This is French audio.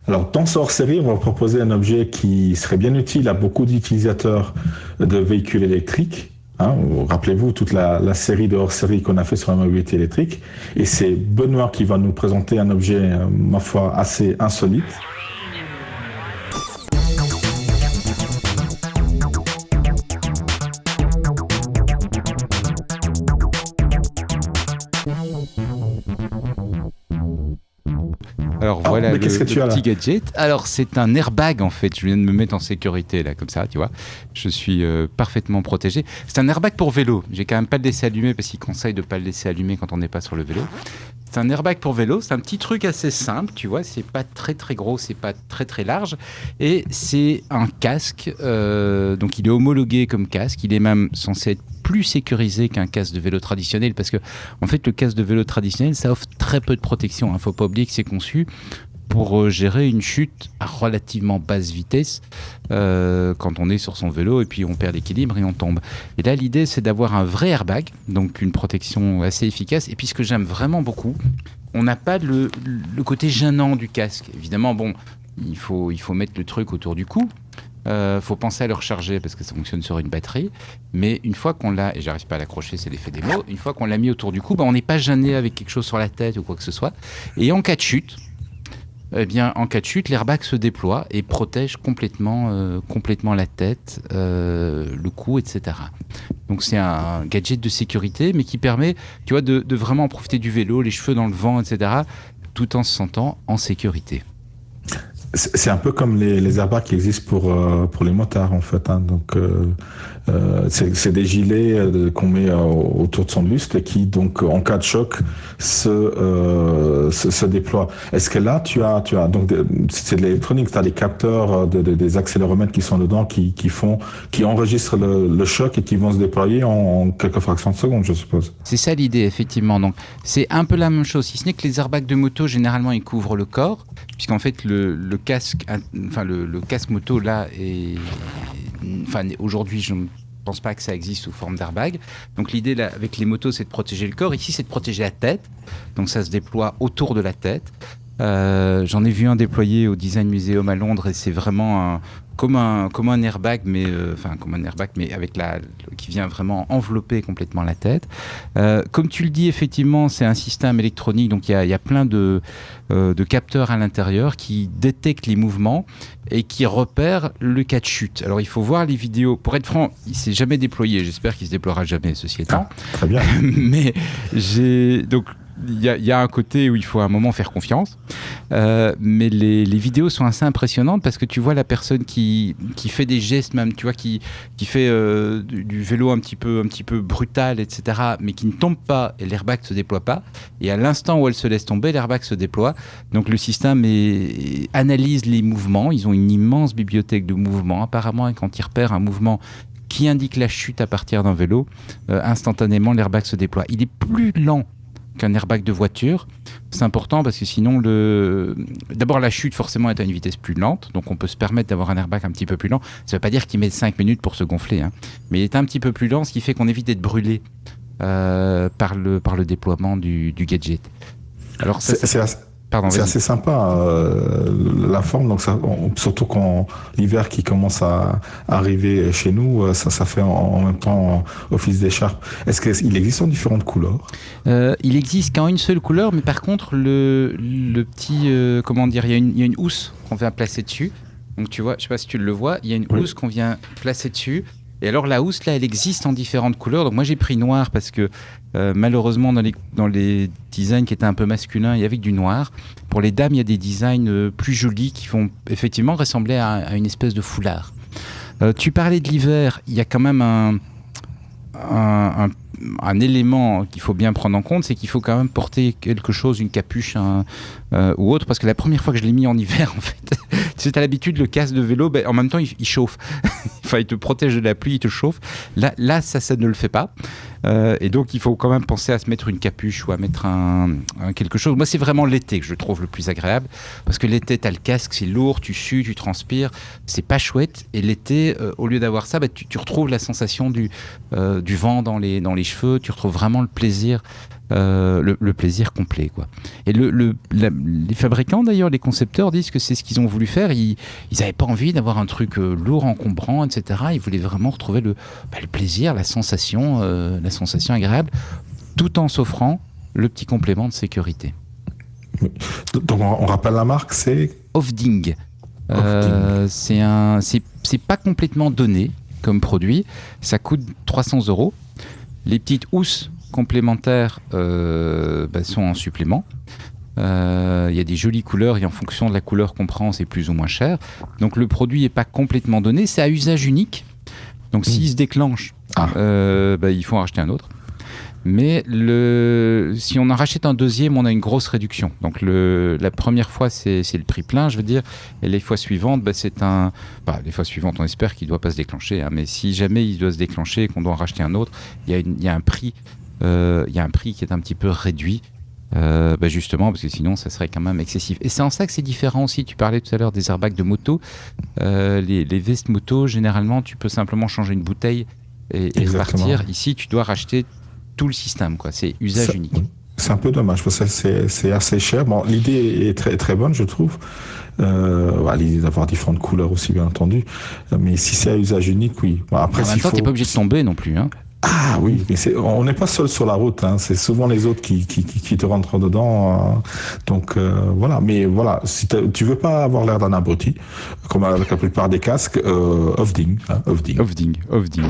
Alors, dans ce hors-série, on va proposer un objet qui serait bien utile à beaucoup d'utilisateurs de véhicules électriques. Hein. Rappelez-vous toute la série de hors-série qu'on a fait sur la mobilité électrique. Et c'est Benoît qui va nous présenter un objet, ma foi, assez insolite. Alors Ah, voilà mais qu'est-ce que tu as là? petit gadget. Alors c'est un airbag en fait. Je viens de me mettre en sécurité là comme ça, tu vois. Je suis parfaitement protégé. C'est un airbag pour vélo. J'ai quand même pas le laisser allumer parce qu'il conseille de pas le laisser allumer quand on n'est pas sur le vélo. C'est un airbag pour vélo. C'est un petit truc assez simple, tu vois. C'est pas très très gros, c'est pas très très large. Et c'est un casque. Donc il est homologué comme casque. Il est même censé être plus sécurisé qu'un casque de vélo traditionnel parce que en fait le casque de vélo traditionnel ça offre très peu de protection. Faut pas oublier que c'est conçu pour gérer une chute à relativement basse vitesse quand on est sur son vélo et puis on perd l'équilibre et on tombe. Et là, l'idée, c'est d'avoir un vrai airbag, donc une protection assez efficace. Et puis, ce que j'aime vraiment beaucoup, on n'a pas le côté gênant du casque. Évidemment, bon, il faut mettre le truc autour du cou. Faut penser à le recharger parce que ça fonctionne sur une batterie. Mais une fois qu'on l'a, et j'arrive pas à l'accrocher, c'est l'effet des mots, une fois qu'on l'a mis autour du cou, on n'est pas gêné avec quelque chose sur la tête ou quoi que ce soit. Et en cas de chute, eh bien, en cas de chute, l'airbag se déploie et protège complètement la tête, le cou, etc. Donc c'est un gadget de sécurité, mais qui permet, tu vois, de vraiment en profiter du vélo, les cheveux dans le vent, etc., tout en se sentant en sécurité. C'est un peu comme les airbags qui existent pour les motards, en fait. Hein. Donc, c'est des gilets qu'on met autour de son buste et qui, donc, en cas de choc, se déploient. Est-ce que là, tu as donc, c'est de l'électronique, tu as des capteurs, des accéléromètres qui sont dedans, qui enregistrent le choc et qui vont se déployer en quelques fractions de seconde, je suppose. C'est ça l'idée, effectivement. Donc, c'est un peu la même chose, si ce n'est que les airbags de moto, généralement, ils couvrent le corps, puisqu'en fait, le casque, enfin, le casque moto, là, enfin, aujourd'hui, je ne pense pas que ça existe sous forme d'airbag. Donc, l'idée, là, avec les motos, c'est de protéger le corps. Ici, c'est de protéger la tête. Donc, ça se déploie autour de la tête. J'en ai vu un déployé au Design Museum à Londres et c'est vraiment comme un airbag, mais comme un airbag, mais avec qui vient vraiment envelopper complètement la tête. Comme tu le dis, effectivement, c'est un système électronique, donc il y a plein de capteurs à l'intérieur qui détectent les mouvements et qui repèrent le cas de chute. Alors il faut voir les vidéos. Pour être franc, il s'est jamais déployé. J'espère qu'il se déploiera jamais, ceci étant. Très bien. Mais donc il y a un côté où il faut à un moment faire confiance, mais les vidéos sont assez impressionnantes parce que tu vois la personne qui fait des gestes même, tu vois, qui fait du vélo un petit peu brutal, etc., mais qui ne tombe pas et l'airbag ne se déploie pas. Et à l'instant où elle se laisse tomber, l'airbag se déploie. Donc le système analyse les mouvements. Ils ont une immense bibliothèque de mouvements. Apparemment, quand ils repèrent un mouvement qui indique la chute à partir d'un vélo, instantanément l'airbag se déploie. Il est plus lent qu'un airbag de voiture. C'est important parce que sinon, d'abord la chute forcément est à une vitesse plus lente, donc on peut se permettre d'avoir un airbag un petit peu plus lent. Ça ne veut pas dire qu'il met 5 minutes pour se gonfler, hein. Mais il est un petit peu plus lent, ce qui fait qu'on évite d'être brûlé par le déploiement du gadget. Alors c'est assez sympa la forme, donc surtout quand l'hiver qui commence à arriver chez nous, ça fait en même temps office d'écharpe. Est-ce qu'il existe en différentes couleurs? Il existe qu'en une seule couleur, mais par contre le petit comment dire, il y a une housse qu'on vient placer dessus. Donc tu vois, je sais pas si tu le vois, il y a une housse qu'on vient placer dessus. Et alors la housse là, elle existe en différentes couleurs. Donc moi j'ai pris noir parce que malheureusement dans les designs qui étaient un peu masculins, il y avait du noir. Pour les dames, il y a des designs plus jolis qui font effectivement ressembler à une espèce de foulard. Tu parlais de l'hiver, il y a quand même un élément qu'il faut bien prendre en compte, c'est qu'il faut quand même porter quelque chose, une capuche ou autre, parce que la première fois que je l'ai mis en hiver, en fait, tu sais, t'as l'habitude, le casque de vélo, en même temps, il chauffe. Enfin, il te protège de la pluie, il te chauffe. Là ça ne le fait pas. Et donc, il faut quand même penser à se mettre une capuche ou à mettre quelque chose. Moi, c'est vraiment l'été que je trouve le plus agréable. Parce que l'été, tu as le casque, c'est lourd, tu sues, tu transpires. C'est pas chouette. Et l'été, au lieu d'avoir ça, tu retrouves la sensation du vent dans les cheveux. Tu retrouves vraiment le plaisir le plaisir complet, quoi. Et les fabricants, d'ailleurs, les concepteurs disent que c'est ce qu'ils ont voulu faire. Ils n'avaient pas envie d'avoir un truc lourd, encombrant, etc. Ils voulaient vraiment retrouver le plaisir, la sensation agréable, tout en s'offrant le petit complément de sécurité. Oui. Donc on rappelle la marque, c'est Hofding. C'est pas complètement donné comme produit. Ça coûte 300 €. Les petites housses complémentaires sont en supplément. Il y a des jolies couleurs et en fonction de la couleur qu'on prend, c'est plus ou moins cher. Donc le produit n'est pas complètement donné. C'est à usage unique. Donc s'il se déclenche, il faut en racheter un autre. Mais si on en rachète un deuxième, on a une grosse réduction. Donc la première fois, c'est le prix plein, je veux dire. Et les fois suivantes, les fois suivantes, on espère qu'il ne doit pas se déclencher. Hein. Mais si jamais il doit se déclencher et qu'on doit en racheter un autre, il y a un prix qui est un petit peu réduit. Justement, parce que sinon, ça serait quand même excessif. Et c'est en ça que c'est différent aussi. Tu parlais tout à l'heure des airbags de moto. Les vestes moto, généralement, tu peux simplement changer une bouteille et repartir. Ici, tu dois racheter tout le système, quoi. C'est usage unique. C'est un peu dommage parce que c'est assez cher. Bon, l'idée est très très bonne, je trouve. L'idée d'avoir différentes couleurs aussi, bien entendu. Mais si c'est à usage unique, oui. Bon, après, en même temps, t'es pas obligé de tomber non plus, hein. Ah oui, mais on n'est pas seul sur la route, hein. C'est souvent les autres qui te rentrent dedans. Donc voilà, mais voilà, si tu veux pas avoir l'air d'un abruti, comme avec la plupart des casques, Hofding. Hofding.